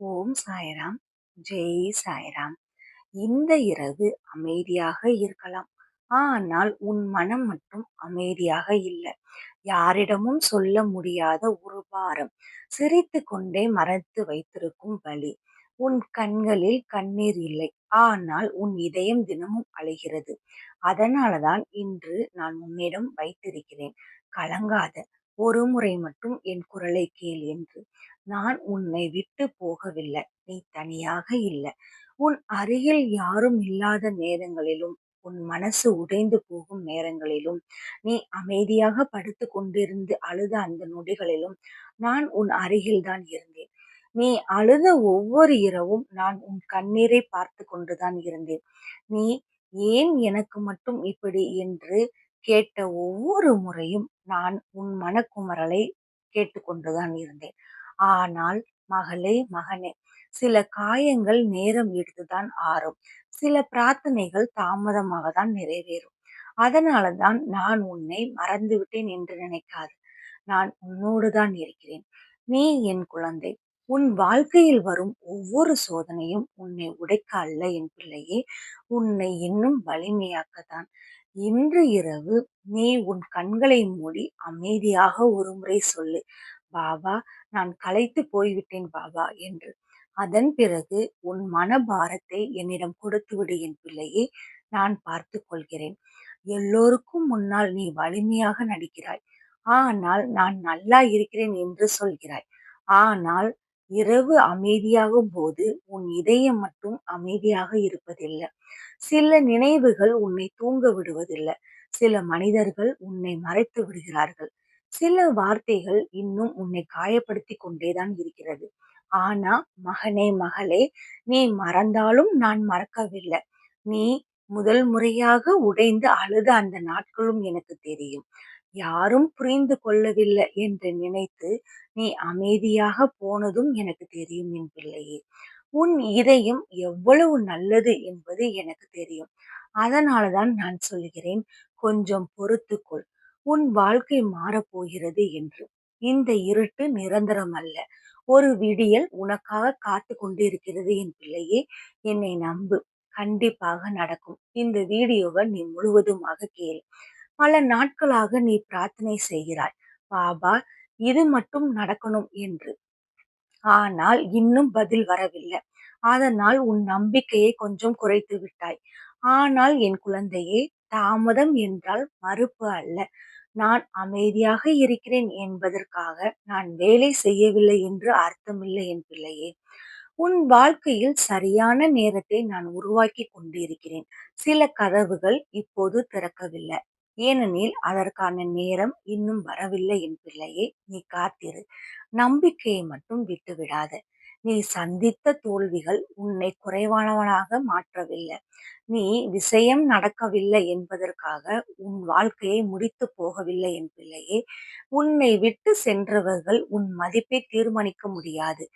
ஓம் சாய்ராம். ஜெய் சாய்ராம். இந்த இரவு அமைதியாக இருக்கலாம். ஆனால் உன் மனம் மட்டும் அமைதியாக இல்லை. யாரிடமும் சொல்ல முடியாத ஒரு பாரம். சிரித்துக் கொண்டே மறைத்து வைத்திருக்கும் வலி. உன் கண்களில் கண்ணீர் இல்லை. ஆனால் உன் இதயம் தினமும் அழுகிறது. அதனாலதான் இன்று நான் உன்னிடம் வைத்திருக்கிறேன். கலங்காத. ஒரு முறை மட்டும் என் குரலை கேள் என்று. நான் உன்னை விட்டு போகவில்லை. நீ தனியாக இல்லை. உன் அருகில் யாரும் இல்லாத நேரங்களிலும், உன் மனசு உடைந்து போகும் நேரங்களிலும், நீ அமைதியாக படுத்து கொண்டிருந்து அழுத அந்த நொடிகளிலும் நான் உன் அருகில்தான் இருந்தேன். நீ அழுத ஒவ்வொரு இரவும் நான் உன் கண்ணீரை பார்த்து கொண்டுதான் இருந்தேன். நீ ஏன் எனக்கு மட்டும் இப்படி என்று கேட்ட ஒவ்வொரு முறையும் நான் உன் மனக்குமறலை கேட்டுக்கொண்டுதான் இருந்தேன். ஆனால் மகளே, மகனே, சில காயங்கள் நேரம் எடுத்துதான் ஆறும். சில பிரார்த்தனைகள் தாமதமாக தான் நிறைவேறும். அதனாலதான் நான் உன்னை மறந்துவிட்டேன் என்று நினைக்காது. நான் உன்னோடு தான் இருக்கிறேன். நீ என் குழந்தை. உன் வாழ்க்கையில் வரும் ஒவ்வொரு சோதனையும் உன்னை உடைக்க அல்ல என் பிள்ளையே, உன்னை இன்னும் வலிமையாக்கத்தான். இன்று இரவு நீ உன் கண்களை மூடி அமைதியாக ஒரு முறை சொல்லு, பாபா, நான் களைத்து போய்விட்டேன் பாபா என்று. அதன் பிறகு உன் மனபாரத்தை என்னிடம் கொடுத்து விடு என் பிள்ளையே, நான் பார்த்துக் கொள்கிறேன். எல்லோருக்கும் முன்னால் நீ வலிமையாக நடிக்கிறாய். ஆனால் நான் நல்லா இருக்கிறேன் என்று சொல்கிறாய். ஆனால் இரவு அமைதியாகும் போது உன் இதயம் மட்டும் அமைதியாக இருப்பதில்லை. சில நினைவுகள் உன்னை தூங்க விடுவதில்லை. சில மனிதர்கள் உன்னை மறைத்து விடுகிறார்கள். சில வார்த்தைகள் இன்னும் உன்னை காயப்படுத்தி கொண்டேதான் இருக்கிறது. ஆனா மகனே, மகளே, நீ மறந்தாலும் நான் மறக்கவில்லை. நீ முதல் முறையாக உடைந்து அழுத அந்த நாட்களும் எனக்கு தெரியும். யாரும் புரிந்து கொள்ளவில்லை என்று நினைத்து நீ அமைதியாக போனதும் எனக்கு தெரியும் என் பிள்ளையே. உன் இதயம் எவ்வளவு நல்லது என்பது எனக்கு தெரியும். அதனாலதான் நான் சொல்கிறேன், கொஞ்சம் பொறுத்துக்கொள். உன் வாழ்க்கை மாறப்போகிறது என்று. இந்த இருட்டு நிரந்தரம் அல்ல. ஒரு விடியல் உனக்காக காத்து கொண்டிருக்கிறது என் பிள்ளையே. என்னை நம்பு. கண்டிப்பாக நடக்கும். இந்த வீடியோவை நீ முழுவதுமாக கேளு. பல நாட்களாக நீ பிரார்த்தனை செய்கிறாய். பாபா, இது மட்டும் நடக்கணும் என்று. ஆனால் இன்னும் பதில் வரவில்லை. அதனால் உன் நம்பிக்கையை கொஞ்சம் குறைத்து விட்டாய். ஆனால் என் குழந்தையே, தாமதம் என்றால் மறுப்பு அல்ல. நான் அமைதியாக இருக்கிறேன் என்பதற்காக நான் வேலை செய்யவில்லை என்று அர்த்தமில்லை என் பிள்ளையே. உன் வாழ்க்கையில் சரியான நேரத்தை நான் உருவாக்கி கொண்டிருக்கிறேன். சில கதவுகள் இப்போது திறக்கவில்லை. ஏனெனில் அதற்கான நேரம் இன்னும் வரவில்லை என் பிள்ளையே. நீ காத்திரு. நம்பிக்கையை மட்டும் விட்டு விடாத. நீ சந்தித்த தோல்விகள் உன்னை குறைவானவனாக மாற்றவில்லை. நீ விஷயம் நடக்கவில்லை என்பதற்காக உன் வாழ்க்கையை முடித்து போகவில்லை என் பிள்ளையே. உன்னை விட்டு சென்றவர்கள் உன் மதிப்பை தீர்மானிக்க முடியாது.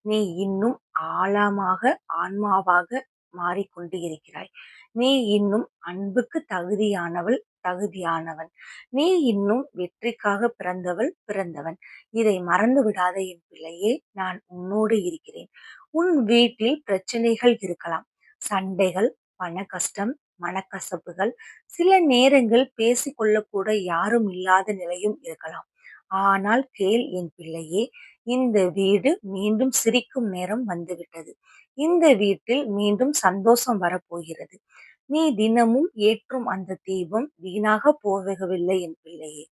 நீ இன்னும் ஆழமாக ஆன்மாவாக மாறிக்கொண்டு இருக்கிறாய். நீ இன்னும் அன்புக்கு தகுதியானவன். நீ இன்னும் வெற்றிக்காக பிறந்தவன். இதை மறந்து விடாத என் பிள்ளையே. நான் உன்னோடு இருக்கிறேன். உன் வீட்டில் பிரச்சனைகள் இருக்கலாம். சண்டைகள், பண கஷ்டம், மனக்கசப்புகள், சில நேரங்கள் பேசிக்கொள்ள கூட யாரும் இல்லாத நிலையும் இருக்கலாம். ஆனால் கேள் என் பிள்ளையே, இந்த வீடு மீண்டும் சிரிக்கும் நேரம் வந்துவிட்டது. இந்த வீட்டில் மீண்டும் சந்தோஷம் வரப்போகிறது. நீ தினமும் ஏற்றும் அந்த தீபம் வீணாக போகவில்லை என் பிள்ளையே.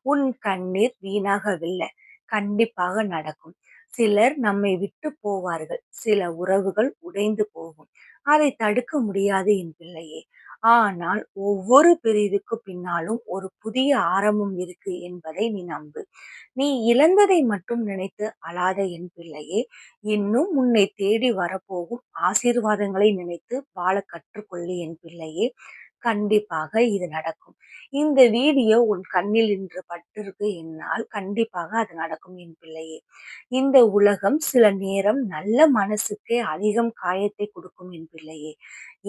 உன் கண்ணீர் வீணாகவில்லை. கண்டிப்பாக நடக்கும். சிலர் நம்மை விட்டு போவார்கள். சில உறவுகள் உடைந்து போகும். அதை தடுக்க முடியாது என் பிள்ளையே. ஆனால் ஒவ்வொரு பிரிவுக்கு பின்னாலும் ஒரு புதிய ஆரம்பம் இருக்கு என்பதை நீ நம்பு. நீ இழந்ததை மட்டும் நினைத்து அழாத என் பிள்ளையே. இன்னும் உன்னை தேடி வரப்போகும் ஆசீர்வாதங்களை நினைத்து வாழ கற்றுக்கொள்ளு என் பிள்ளையே. கண்டிப்பாக இது நடக்கும். இந்த வீடியோ உன் கண்ணில் இன்று பட்டிருக்கு என்னால் கண்டிப்பாக அது நடக்கும் என் பிள்ளையே. இந்த உலகம் சில நேரம் நல்ல மனசுக்கே அதிகம் காயத்தை கொடுக்கும் என் பிள்ளையே.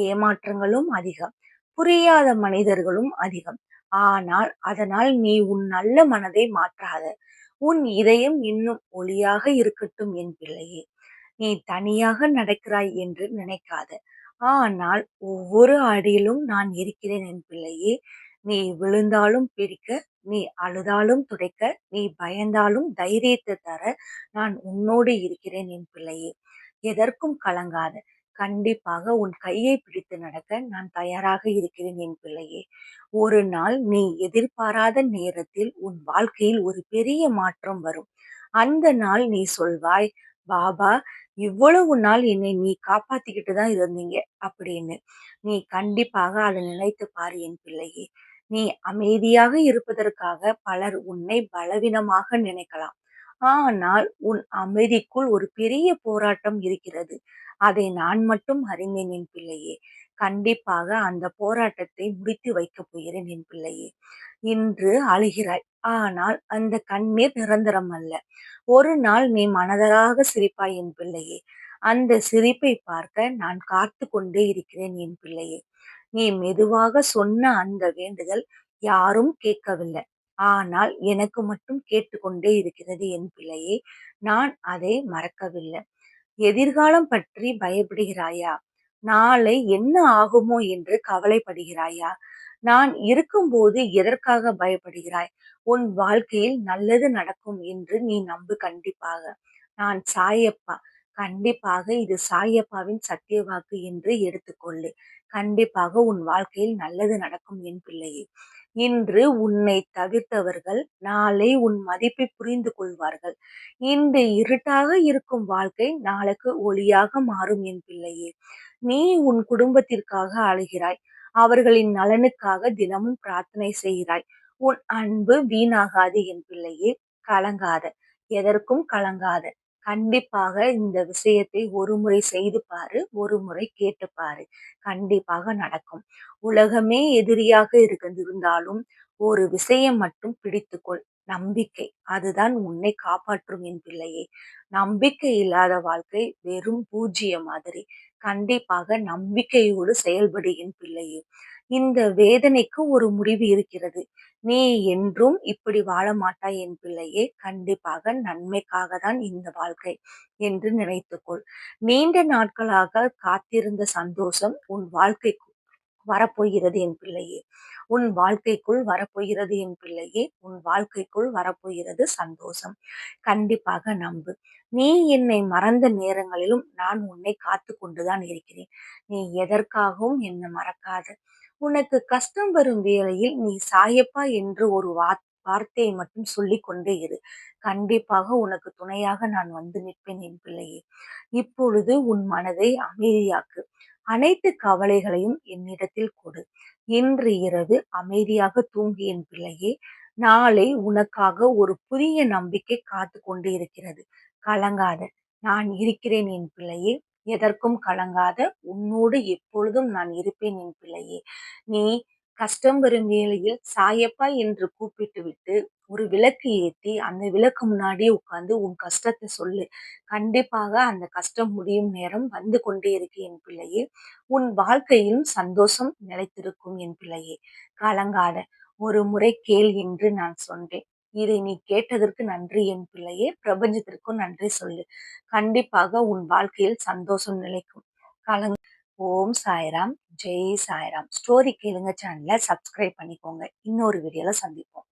ஏமாற்றங்களும் அதிகம். புரியாத மனிதர்களும் அதிகம். ஆனால் அதனால் நீ உன் நல்ல மனதை மாற்றாத. உன் இதயம் இன்னும் ஒளியாக இருக்கட்டும் என் பிள்ளையே. நீ தனியாக நடக்கிறாய் என்று நினைக்காத. ஆனால் ஒவ்வொரு அடியிலும் நான் இருக்கிறேன் என் பிள்ளையே. நீ விழுந்தாலும் பிடிக்க, நீ அழுதாலும் துடைக்க, நீ பயந்தாலும் தைரியத்தை தர நான் உன்னோடு இருக்கிறேன் என் பிள்ளையே. எதற்கும் கலங்காத. கண்டிப்பாக உன் கையை பிடித்து நடக்க நான் தயாராக இருக்கிறேன் என் பிள்ளையே. ஒரு நாள் நீ எதிர்பாராத நேரத்தில் உன் வாழ்க்கையில் ஒரு பெரிய மாற்றம் வரும். அந்த நாள் நீ சொல்வாய், பாபா, இவ்வளவு நாள் என்னை நீ காப்பாத்திக்கிட்டு தான் இருந்தீங்க அப்படின்னு. நீ கண்டிப்பாக அதை நினைத்து பாரு என் பிள்ளையே. நீ அமைதியாக இருப்பதற்காக பலர் உன்னை பலவீனமாக நினைக்கலாம். ஆனால் உன் அமைதிக்குள் ஒரு பெரிய போராட்டம் இருக்கிறது. அதை நான் மட்டும் அறிந்தேன் என் பிள்ளையே. கண்டிப்பாக அந்த போராட்டத்தை முடித்து வைக்கப் போகிறேன் என் பிள்ளையே. இன்று அழுகிறாய். ஆனால் அந்த கண்ணீர் நிரந்தரம் அல்ல. ஒரு நாள் நீ மனதார சிரிப்பாய் என் பிள்ளையே. அந்த சிரிப்பை பார்க்க நான் காத்து கொண்டே இருக்கிறேன் என் பிள்ளையே. நீ மெதுவாக சொன்ன அந்த வேண்டுதல் யாரும் கேட்கவில்லை. ஆனால் எனக்கு மட்டும் கேட்டுக்கொண்டே இருக்கிறது என் பிள்ளையே. நான் அதை மறக்கவில்லை. எதிர்காலம் பற்றி பயப்படுகிறாயா? நாளை என்ன ஆகுமோ என்று கவலைப்படுகிறாயா? நான் இருக்கும்போது எதற்காக பயப்படுகிறாய்? உன் வாழ்க்கையில் நல்லது நடக்கும் என்று நீ நம்பு கண்டிப்பாக. நான் சாயப்பா. கண்டிப்பாக இது சாயப்பாவின் சத்திய வாக்கு என்று எடுத்துக்கொள்ளு. கண்டிப்பாக உன் வாழ்க்கையில் நல்லது நடக்கும் என் பிள்ளையே. இன்று உன்னை தவிர்த்தவர்கள் நாளை உன் மதிப்பை புரிந்து கொள்வார்கள். இன்று இருட்டாக இருக்கும் வாழ்க்கை நாளைக்கு ஒளியாக மாறும் என் பிள்ளையே. நீ உன் குடும்பத்திற்காக அழுகிறாய். அவர்களின் நலனுக்காக தினமும் பிரார்த்தனை செய்கிறாய். உன் அன்பு வீணாகாது என் பிள்ளையே. கலங்காத. எதற்கும் கலங்காத. கண்டிப்பாக இந்த விஷயத்தை ஒரு முறை செய்து பாரு, ஒரு முறை கேட்டு பாரு. கண்டிப்பாக நடக்கும். உலகமே எதிரியாக இருந்தாலும் ஒரு விஷயம் மட்டும் பிடித்துக்கொள். நம்பிக்கை. அதுதான் உன்னை காப்பாற்றும் என் பிள்ளையே. நம்பிக்கை இல்லாத வாழ்க்கை வெறும் பூஜ்ஜியம் மாதிரி. கண்டிப்பாக நம்பிக்கையோடு செயல்படு என் பிள்ளையே. இந்த வேதனைக்கு ஒரு முடிவு இருக்கிறது. நீ என்றும் இப்படி வாழ மாட்டாய் என் பிள்ளையே. கண்டிப்பாக நன்மைக்காக தான் இந்த வாழ்க்கை என்று நினைத்துக்கொள். நீண்ட நாட்களாக காத்திருந்த சந்தோஷம் உன் வாழ்க்கைக்கு வரப்போகிறது என் பிள்ளையே. உன் வாழ்க்கைக்குள் வரப்போகிறது என் பிள்ளையே. உன் வாழ்க்கைக்குள் வரப்போகிறது சந்தோஷம். கண்டிப்பாக நம்பு. நீ என்னை மறந்த நேரங்களிலும் நான் உன்னை காத்து கொண்டுதான் இருக்கிறேன். நீ எதற்காகவும் என்னை மறக்காத. உனக்கு கஷ்டம் வரும் வேளையில் நீ சாயப்பா என்று ஒரு வார்த்தையை மட்டும் சொல்லிக் கொண்டே இரு. கண்டிப்பாக உனக்கு துணையாக நான் வந்து நிற்பேன் என் பிள்ளையே. இப்பொழுது உன் மனதை அமைதியாக்கு. அனைத்து கவலைகளையும் என்னிடத்தில் கொடு. இன்று இரவு அமைதியாக தூங்கு என் பிள்ளையே. நாளை உனக்காக ஒரு புதிய நம்பிக்கை காத்து கொண்டு இருக்கிறது. கலங்காத. நான் இருக்கிறேன் என் பிள்ளையே. எதற்கும் கலங்காத. உன்னோடு எப்பொழுதும் நான் இருப்பேன் என் பிள்ளையே. நீ கஷ்டம் வரும் வேளையில் சாயப்பா என்று கூப்பிட்டு விட்டு ஒரு விளக்கு ஏத்தி அந்த விளக்கு முன்னாடியே உட்கார்ந்து உன் கஷ்டத்தை சொல்லு. கண்டிப்பாக அந்த கஷ்டம் முடியும் நேரம் வந்து கொண்டே இருக்கு என் பிள்ளையே. உன் வாழ்க்கையில் சந்தோஷம் நிலைத்திருக்கும் என் பிள்ளையே. கலங்காத. ஒரு முறை கேள் என்று நான் சொன்னேன். இதை நீ கேட்டதற்கு நன்றி என் பிள்ளையே. பிரபஞ்சத்திற்கும் நன்றி சொல்லு. கண்டிப்பாக உன் வாழ்க்கையில் சந்தோஷம் நிலைக்கும். கலங் ஓம் சாய்ராம். ஜெய் சாய்ராம். ஸ்டோரி கேளுங்க சேனலை சப்ஸ்கிரைப் பண்ணிக்கோங்க. இன்னொரு வீடியோல சந்திப்போம்.